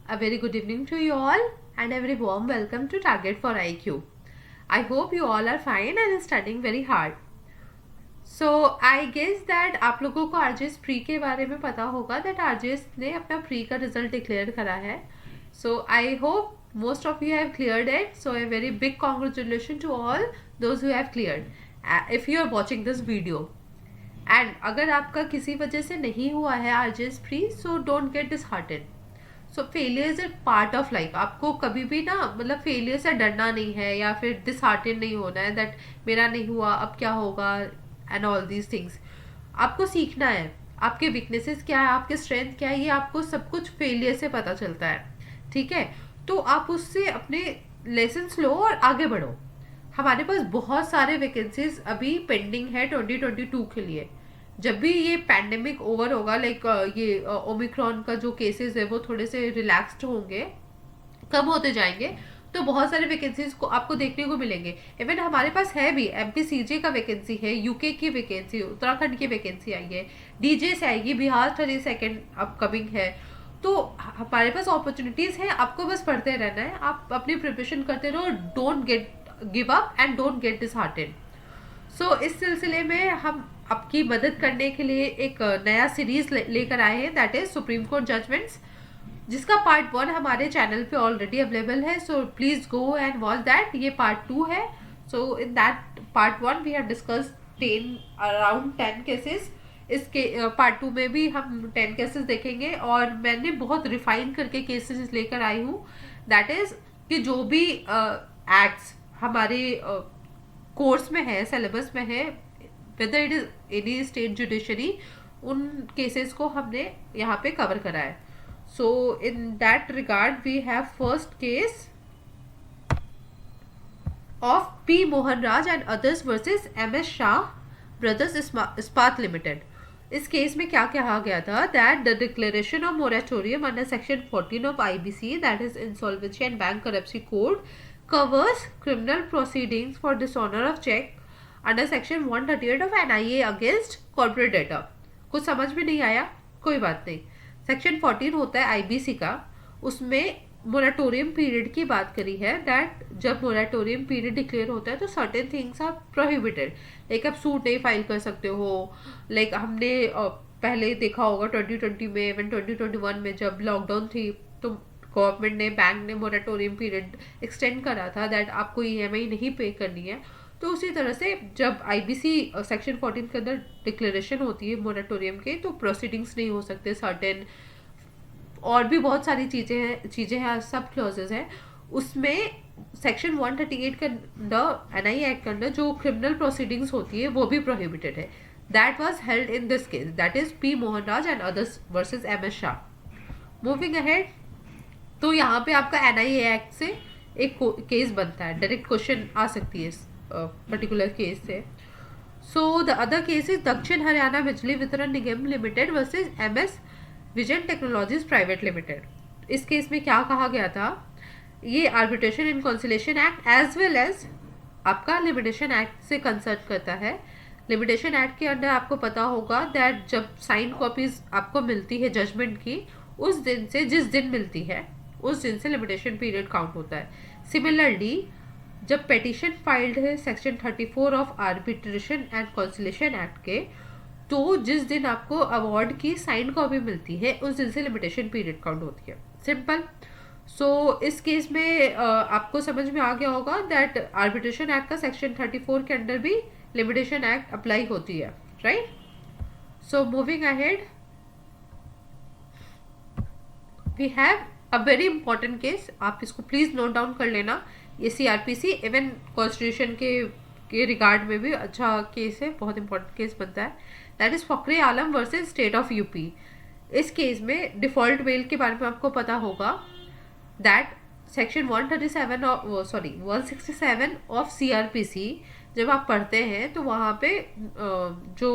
A very good evening to you all and a very warm welcome to Target for IQ. I hope you all are fine and studying very hard. So I guess that आप लोगों को RJS pre के बारे में पता होगा that RJS ने अपना प्री का रिजल्ट डिक्लेयर करा है. So I hope most of you have cleared it. So a very big congratulations to all those who have cleared. If you are watching this video. And अगर आपका किसी वजह से नहीं हुआ है RJS pre, so don't get disheartened. So failure is a part of life. आपको कभी भी ना मतलब फेलियर से डरना नहीं है या फिर डिसहार्टेन नहीं होना है दैट मेरा नहीं हुआ अब क्या होगा एंड ऑल दीज थिंग्स. आपको सीखना है आपके वीकनेसेस क्या है, आपके स्ट्रेंथ क्या है, ये आपको सब कुछ फेलियर से पता चलता है. ठीक है, तो आप उससे अपने लेसन्स लो और आगे बढ़ो. हमारे पास बहुत सारे वैकेंसीज अभी पेंडिंग है 2022 के लिए. जब भी ये पैंडेमिक ओवर होगा, लाइक ये ओमिक्रॉन का जो केसेस है वो थोड़े से रिलैक्स्ड होंगे, कम होते जाएंगे, तो बहुत सारे वैकेंसीज को आपको देखने को मिलेंगे. इवन हमारे पास है भी MPCJ का वैकेंसी है, यूके की वैकेंसी, उत्तराखंड की वैकेंसी आई है, डीजे से आएगी, बिहार 32nd अपकमिंग है. तो हमारे पास अपॉर्चुनिटीज है, आपको बस पढ़ते रहना है, आप अपनी प्रिपरेशन करते रहो. Don't get give up and don't get disheartened. So इस सिलसिले में हम आपकी मदद करने के लिए एक नया सीरीज लेकर आए हैं, that is supreme court judgments, जिसका पार्ट 1 हमारे चैनल पे ऑलरेडी अवेलेबल है. So please go and watch that. ये पार्ट 2 है. So in that part 1 we have discuss around 10 cases. इसके पार्ट 2 में भी हम 10 केसेस देखेंगे और मैंने बहुत रिफाइन करके केसेस लेकर आई हूँ. दैट इज कि जो भी एक्ट्स हमारे कोर्स में है, सिलेबस में है, whether it is any state judiciary, उन केसेस को हमने यहाँ पे कवर करा है. So in that regard we have first case of P. Mohan Raj and others versus MS Shah brothers Ispat limited. इस केस में क्या कहा गया था, that the declaration of moratorium under section 14 of IBC, that is insolvency and bankruptcy code, covers criminal proceedings for dishonor of check under section 138 of NIA against corporate debtor. कुछ समझ में नहीं आया, कोई बात नहीं. सेक्शन 14 होता है IBC का, उसमें मोरेटोरियम पीरियड की बात करी है. दैट जब मोरेटोरियम पीरियड डिक्लेयर होता है तो certain things are prohibited. Like आप सूट नहीं फाइल कर सकते हो. लाइक हमने पहले देखा होगा 2020 में, इवन 2021 में जब लॉकडाउन थी तो गवर्नमेंट ने, बैंक ने मोरेटोरियम पीरियड एक्सटेंड करा था दैट आपको EMI नहीं पे करनी है. तो उसी तरह से जब IBC सेक्शन 14 के अंदर डिक्लेरेशन होती है मोरेटोरियम के, तो प्रोसीडिंग्स नहीं हो सकते. सर्टेन और भी बहुत सारी चीज़ें हैं, सब क्लॉजेज हैं. उसमें सेक्शन 138 के अंदर, NIA एक्ट के अंदर जो क्रिमिनल प्रोसीडिंग्स होती है वो भी प्रोहिबिटेड है. That was held in this case, that is P. Mohan Raj and others versus MS Shah. Moving ahead, तो यहाँ पे आपका NIA एक्ट से एक केस बनता है, डायरेक्ट क्वेश्चन आ सकती है इस पर्टिकुलर केस से. So the other case is Dakshin Haryana Bijli Vitran Nigam limited versus MS vision technologies private limited. इस केस में क्या कहा गया था, ये arbitration and conciliation act as well as आपका लिमिटेशन एक्ट से कंसर्न करता है. लिमिटेशन एक्ट के अंदर आपको पता होगा दैट जब साइन कॉपीज आपको मिलती है जजमेंट की, उस दिन से, जिस दिन मिलती है उस दिन से लिमिटेशन पीरियड काउंट होता है. सिमिलरली जब पेटिशन फाइल्ड है section 34 of arbitration and conciliation act के, तो जिस दिन आपको अवार्ड की साइन कॉपी मिलती है उस दिन से लिमिटेशन पीरियड काउंट होती है. सिंपल. सो इस केस में आपको समझ में आ गया होगा दैट आर्बिट्रेशन एक्ट का सेक्शन 34 के अंदर भी लिमिटेशन एक्ट अप्लाई होती है, right. So moving ahead, we have a very important case. आप इसको प्लीज नोट डाउन कर लेना. ये CRPC इवन कॉन्स्टिट्यूशन के रिगार्ड में भी अच्छा केस है, बहुत इंपॉर्टेंट केस बनता है. That is Fakhre Alam versus state of UP. इस केस में डिफॉल्ट बेल के बारे में आपको पता होगा दैट सेक्शन 167 ऑफ CRPC जब आप पढ़ते हैं तो वहाँ पे जो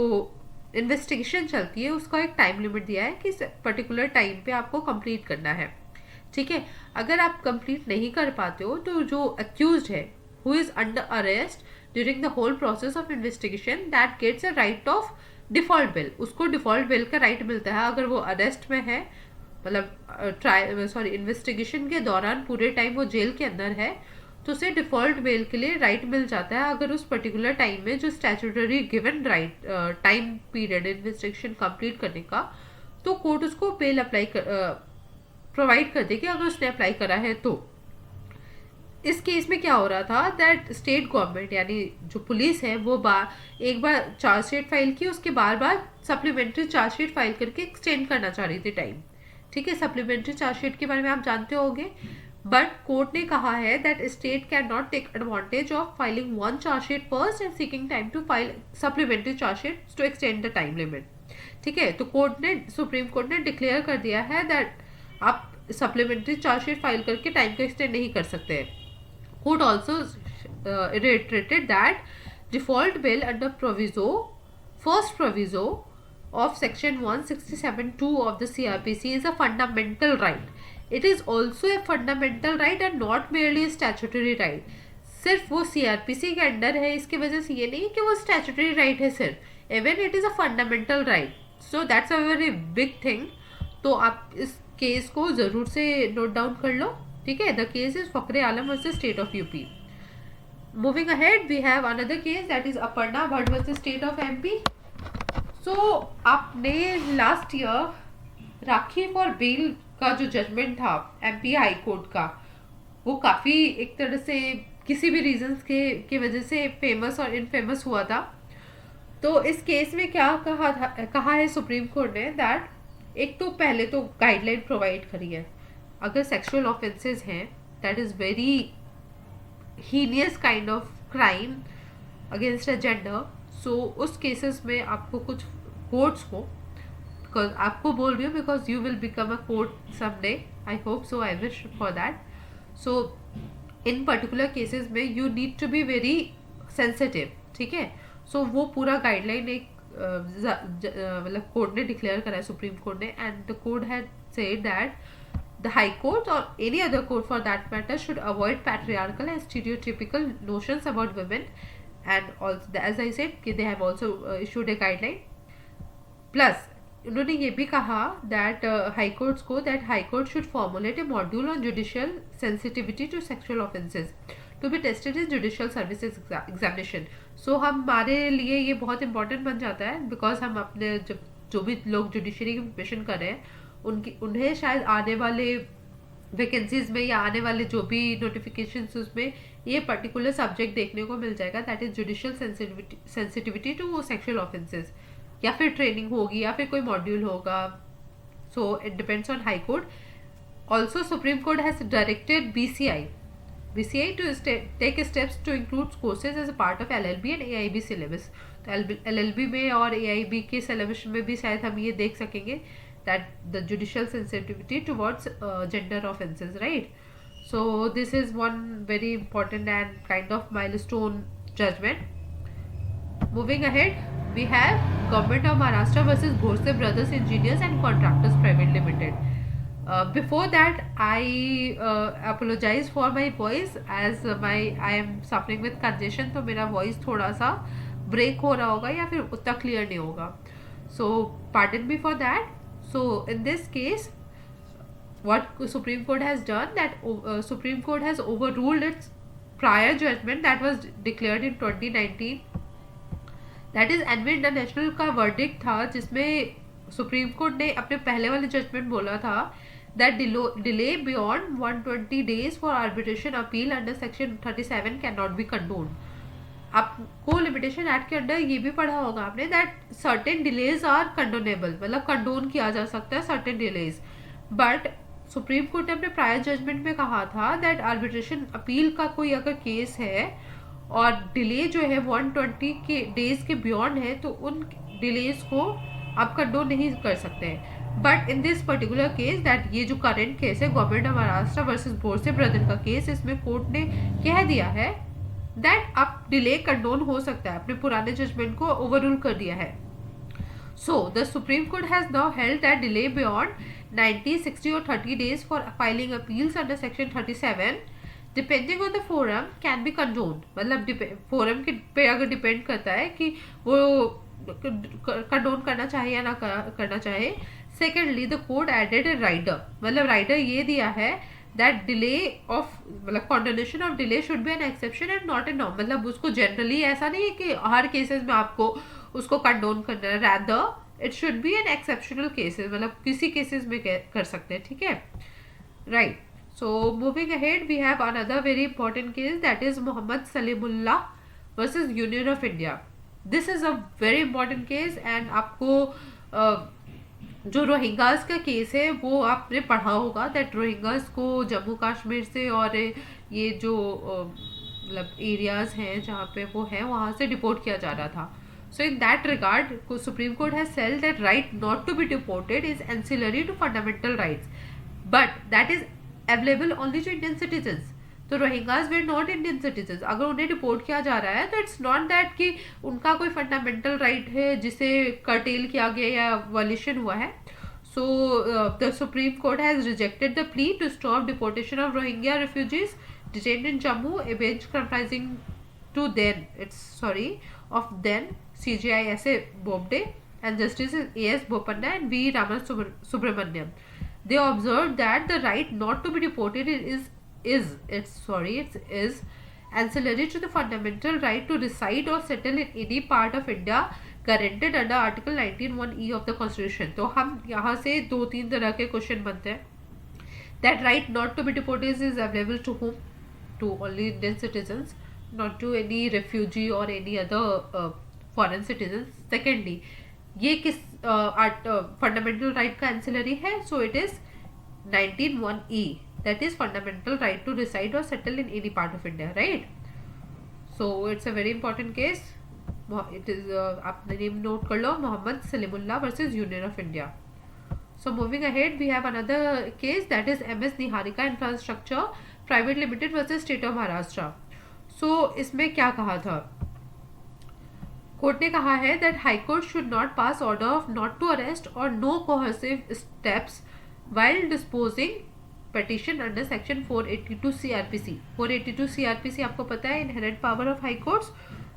इन्वेस्टिगेशन चलती है उसका एक टाइम लिमिट दिया है कि पर्टिकुलर टाइम पे आपको कंप्लीट करना है. ठीक है, अगर आप कंप्लीट नहीं कर पाते हो तो जो अक्यूज्ड है who is under arrest during the whole process of investigation, that gets a right of default bail. उसको डिफॉल्ट बेल का राइट मिलता है अगर वो अरेस्ट में है मतलब इन्वेस्टिगेशन के दौरान पूरे टाइम वो जेल के अंदर है, तो उसे डिफ़ॉल्ट बेल के लिए राइट मिल जाता है अगर उस पर्टिकुलर टाइम में जो statutory given right time period investigation complete करने का, तो कोर्ट उसको बेल अप्लाई प्रोवाइड कर देगी अगर उसने अप्लाई करा है तो। इस केस में क्या हो रहा था दैट स्टेट गवर्नमेंट यानी जो पुलिस है वो एक बार चार्जशीट फाइल की, उसके बार बार सप्लीमेंट्री चार्जशीट फाइल करके एक्सटेंड करना चाह रही थी टाइम। ठीक है, सप्लीमेंट्री चार्जशीट के बारे में आप जानते होंगे, बट कोर्ट ने कहा है that state can not take advantage of filing one chargesheet first and seeking time to file supplementary chargesheet to extend the time limit. ठीक है, तो सुप्रीम कोर्ट ने डिक्लेयर कर दिया है दैट आप सप्लीमेंट्री चार्जशीट फाइल करके टाइम को एक्सटेंड नहीं कर सकते हैं। Court also reiterated that default bail under first proviso of section 167(2) of the CRPC is a fundamental right. It is also a fundamental right and not merely a statutory right. सिर्फ वो CRPC के under है इसकी वजह से ये नहीं कि वो statutory right है सिर्फ, even it is a fundamental right. So that's a very big thing. तो आप इस केस को ज़रूर से नोट डाउन कर लो। ठीक है, the case is Fakhre Alam versus state of UP. Moving ahead we have another case that is Aparna Bhatt versus state of MP. So आपने last year Rakhi for bail का जो जजमेंट था एमपी हाई कोर्ट का, वो काफ़ी एक तरह से किसी भी रीजंस के वजह से फेमस और इनफेमस हुआ था। तो इस केस में क्या कहा है सुप्रीम कोर्ट ने दैट एक तो पहले तो गाइडलाइन प्रोवाइड करी है, अगर सेक्सुअल ऑफेंसेस हैं that is very heinous kind of crime against a gender, so उस केसेस में आपको कुछ कोर्ट्स को, बिकॉज आपको बोल रही हूँ because you will become a court someday, I hope so, I wish for that. So in particular cases में you need to be very sensitive. ठीक है, सो वो पूरा गाइडलाइन एक मतलब कोर्ट ने डिक्लेयर करा है सुप्रीम कोर्ट ने, and the court had said that the High Court or any other court for that matter should avoid patriarchal and stereotypical notions about women, and also as I said they have also issued a guideline. Plus उन्होंने ये भी कहा that High Courts को that High Court should formulate a module on judicial sensitivity to sexual offences to be tested in judicial services examination. So हमारे लिए ये बहुत important बन जाता है because हम अपने जो भी लोग जुडिशरी की प्रिपरेशन कर रहे हैं उन्हें शायद आने वाले वैकेंसीज में या आने वाले जो भी नोटिफिकेशंस उसमें ये पर्टिकुलर सब्जेक्ट देखने को मिल जाएगा, that is judicial sensitivity to sexual offences, या फिर ट्रेनिंग होगी या फिर कोई मॉड्यूल होगा। So it depends on high court. Also supreme court has directed BCI to take steps to include courses as a part of LLB and AIB syllabus. तो LLB में और AIB के सिलेबस में भी शायद हम ये देख सकेंगे that the judicial sensitivity towards gender offences, right? So this is one very important and kind of milestone judgment. Moving ahead, we have Government of Maharashtra versus Bhorse Brothers Engineers and Contractors Private Limited. Before that, I apologize for my voice as I am suffering with congestion, तो मेरा voice थोड़ा सा break हो रहा होगा या फिर उतना clear नहीं होगा, so pardon me for that. So in this case, what Supreme Court has done that Supreme Court has overruled its prior judgment that was declared in 2019. That is NV International का verdict था जिसमें supreme court ने अपने पहले वाले judgement बोला था that delay beyond 120 days for arbitration appeal under section 37 cannot be condoned. आपको लिमिटेशन एक्ट के अंडर ये भी पढ़ा होगा आपने दैट सर्टेन डिलेज आर कंडोनेबल, मतलब कंडोन किया जा सकता है certain delays, but supreme court ने अपने प्रायर जजमेंट में कहा था दैट आर्बिट्रेशन अपील का कोई अगर केस है और डिले जो है 120 के डेज के बियॉन्ड है तो उन डिलेज को आप कंडोन नहीं कर सकते हैं। But in this particular case that ये जो करेंट केस है government of Maharashtra versus Bhorse brother का केस, इसमें कोर्ट ने कह दिया है दैट आप डिले कंडोन हो सकता है, अपने पुराने जजमेंट को ओवररूल कर दिया है। So the supreme court has now held that delay beyond 90, 60 और 30 days for filing appeals under section 37 depending on the forum can be condoned, मतलब फोरम के पे अगर डिपेंड करता है कि वो कंडोन करना चाहे या ना करना चाहे। Secondly the court added a rider, मतलब राइडर ये दिया है दैट डिले ऑफ मतलब condonation of delay should be an exception and not a norm, मतलब उसको जनरली ऐसा नहीं है कि हर केसेस में आपको उसको कंडोन करना है, rather it should be an exceptional cases, मतलब किसी केसेस में कर सकते हैं, ठीक है, right. So moving ahead, we have another very important case, that is Muhammad Salimullah versus Union of India. This is a very important case and आपको जो रोहिंगास का केस है वो आपने पढ़ा होगा, दैट रोहिंगास को जम्मू कश्मीर से और ये जो मतलब एरियाज हैं जहाँ पे वो है वहाँ से डिपोर्ट किया जा रहा था. So in that regard, Supreme Court has said that right not to be deported is ancillary to fundamental rights, but that is available only to Indian citizens. तो रोहिंगास वे नॉट इंडियन सिटीजन, अगर उन्हें deport किया जा रहा है तो it's not that कि उनका कोई फंडामेंटल राइट है जिसे कर्टेल किया गया या वॉल्यूशन हुआ है. So the supreme court has rejected the plea to stop deportation of Rohingya refugees detained in Jammu, a bench comprising two then of then CJI Bobde and Justices A.S. Bopanna and V. Raman Subramaniam. They observed that the right not to be deported is ancillary to the fundamental right to reside or settle in any part of India guaranteed under Article 19(1)(e) of the Constitution. तो हम यहाँ से 2-3 तरह के question बनते हैं. That right not to be deported is available to whom? To only Indian citizens, not to any refugee or any other foreign citizen. Secondly ये किस फंडामेंटल राइट का एंसिलरी है? So it is 19(1)(e), that is fundamental right to reside और settle in any part of India, right. So it's a very important case. It is आपने name note कर लो, Mohammad Salimullah versus union of India. So moving ahead, we have another case that is MS Niharika infrastructure private limited versus state of Maharashtra. सो इसमें क्या कहा था? Court ने कहा है that high court should not pass order of not to arrest और no coercive steps while disposing petition under section 482 CRPC. 482 CRPC आपको पता है inherent power of high courts.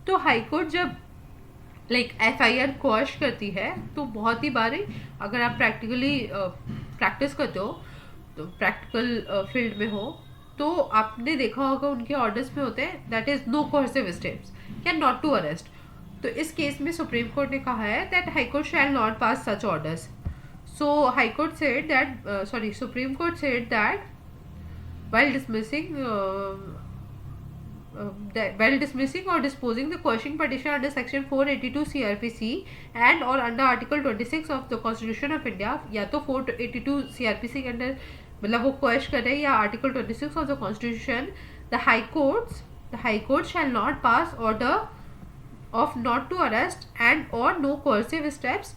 तो हाई कोर्ट जब FIR क्वॉश करती है तो बहुत ही बार अगर आप प्रैक्टिकली प्रैक्टिस करते हो तो प्रैक्टिकल फील्ड में हो तो आपने देखा होगा उनके ऑर्डर्स में होते हैं that is no coercive steps या नॉट टू अरेस्ट. तो इस केस में सुप्रीम कोर्ट ने कहा है that high court shall not pass such orders. So high court said that supreme court said that while dismissing or disposing the quashing petition under section 482 CRPC and or under article 26 of the Constitution of India, या तो 482 CRPC के अंदर मतलब वो क्वेश कर रहे हैं या article 26 of the constitution, the high court shall not pass order of not to arrest and or no coercive steps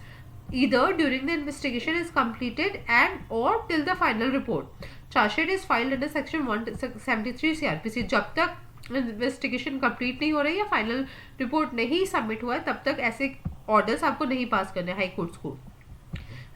either during the investigation is completed and or till the final report. Charge sheet is filed under section 173 CRPC. जब तक investigation complete नहीं हो रही या final report नहीं submit हुआ है तब तक ऐसे ऑर्डर्स आपको नहीं पास करने हाई कोर्ट्स को,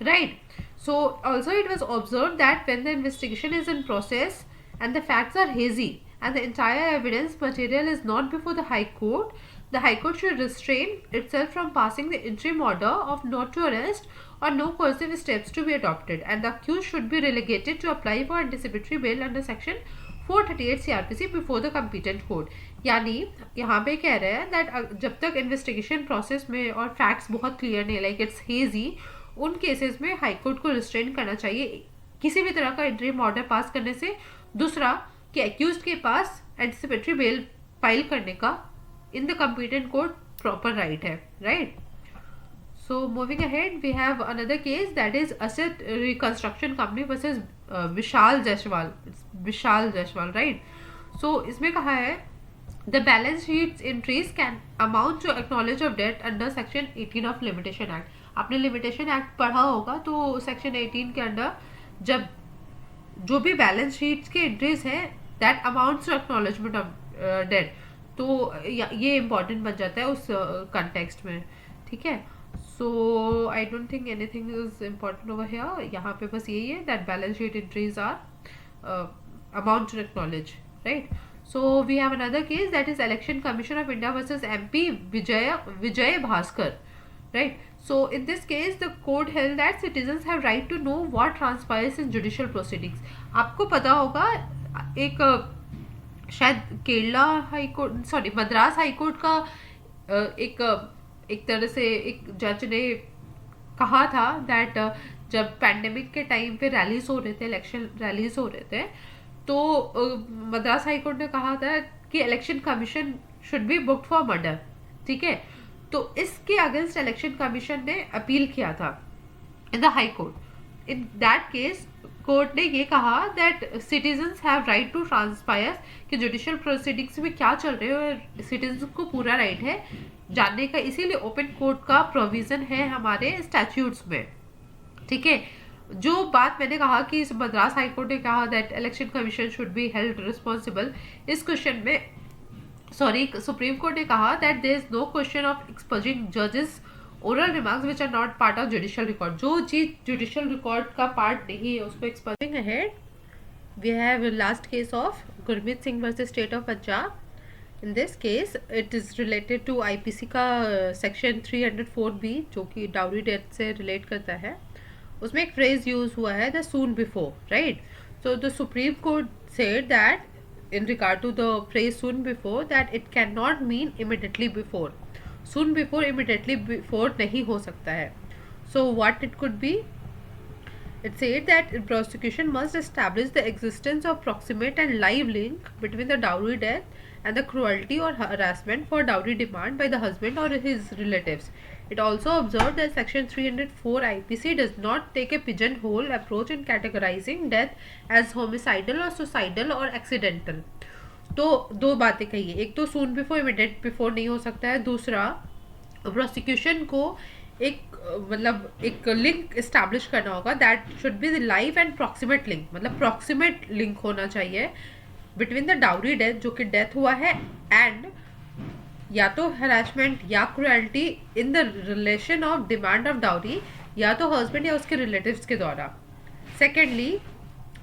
right. So also it was observe that when the investigation is in process and the facts are hazy and the entire evidence material is not before the High Court, the High Court should restrain itself from passing the interim order of not to arrest or no coercive steps to be adopted, and the accused should be relegated to apply for anticipatory bail under section 438 CRPC before the competent court. यानी यहाँ पे कह रहे हैं that जब तक investigation process में और फैक्ट्स बहुत क्लियर नहीं लाइक इट्स हेजी, उन केसेस में हाई कोर्ट को रिस्ट्रेन करना चाहिए किसी भी तरह का इंटरिम ऑर्डर पास करने से. दूसरा कि एक्यूज्ड के पास एंटिसिपेटरी बेल फाइल करने का in the competent court proper right है, right. So moving ahead we have another case that is asset reconstruction company versus Vishal Jaiswal, right. So इसमें कहा है the balance sheets entries can amount to acknowledge of debt under section 18 of limitation act. आपने limitation act पढ़ा होगा तो section 18 के under जब जो भी बैलेंस शीट्स के एंट्रीज हैं that amounts to acknowledgement of debt, तो ये इम्पॉर्टेंट बन जाता है उस कंटेक्स्ट में, ठीक है. So I don't think anything is important over here. यहाँ पे बस यही है that balance sheet entries are amount to acknowledge, right. So we have another case that is election commission of India versus MP Vijay Bhaskar. right? So in this case the court held that citizens have right to know what transpires in judicial proceedings. आपको पता होगा एक शायद Kerala high court, sorry Madras high court का एक तरह से एक जज ने कहा था दैट जब पैंडेमिक के टाइम पे रैलीज हो रहे थे, इलेक्शन रैलीज हो रहे थे, तो मद्रास हाई कोर्ट ने कहा था कि election commission should be booked for murder, ठीक है? तो इसके अगेंस्ट इलेक्शन कमीशन ने अपील किया था in the high court. In that case court ने ये कहा that citizens have right to transpire कि जुडिशियल प्रोसीडिंग्स में क्या चल रहे हैं, और सिटीजन को पूरा राइट है जानने का. इसीलिए ओपन कोर्ट का प्रोविजन है हमारे स्टैट्यूट्स में, ठीक है? जो बात मैंने कहा कि मद्रास हाई कोर्ट ने कहा that election commission should be held responsible, इस क्वेश्चन में सॉरी सुप्रीम कोर्ट ने कहा that there is no question of exposing जजेस oral remarks which are not part of judicial record. जो चीज जुडिशियल रिकॉर्ड का पार्ट नहीं है उसको exposing ahead. We have last case of Gurmeet Singh versus state of Punjab. In this case it is related to IPC का section 304B जो कि dowry death से रिलेट करता है. उसमें एक फ्रेज यूज हुआ है the soon before, right? So the supreme court said that in regard to the phrase soon before that it cannot mean immediately before. soon before immediately before नहीं हो सकता है. So what it could be? It said that prosecution must establish the existence of proximate and live link between the dowry death and the cruelty or harassment for dowry demand by the husband or his relatives. It also observed that section 304 IPC does not take a pigeonhole approach in categorizing death as homicidal or suicidal or accidental. तो दो बातें कही है, एक तो सून before immediate before नहीं हो सकता है, दूसरा प्रोसिक्यूशन को एक मतलब एक लिंक इस्टेब्लिश करना होगा that should be the live and proximate link, मतलब प्रॉक्सिमेट लिंक होना चाहिए बिटवीन द डाउरी डेथ जो कि डेथ हुआ है एंड या तो हरासमेंट या cruelty in the relation of demand of dowry या तो हस्बैंड या उसके रिलेटिव्स के द्वारा. Secondly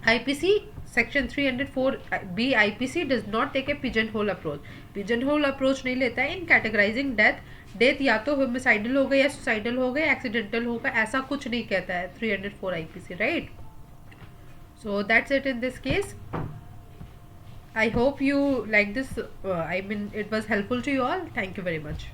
IPC section 304B IPC does not take a pigeonhole approach. Pigeonhole approach नहीं लेता है इन कैटेगराइजिंग डेथ. डेथ या तो होमिसाइडल होगा या सुसाइडल होगा या एक्सीडेंटल होगा, ऐसा कुछ नहीं कहता है 304 IPC, right? So that's it in this case. I hope you like this. I mean, it was helpful to you all. Thank you very much.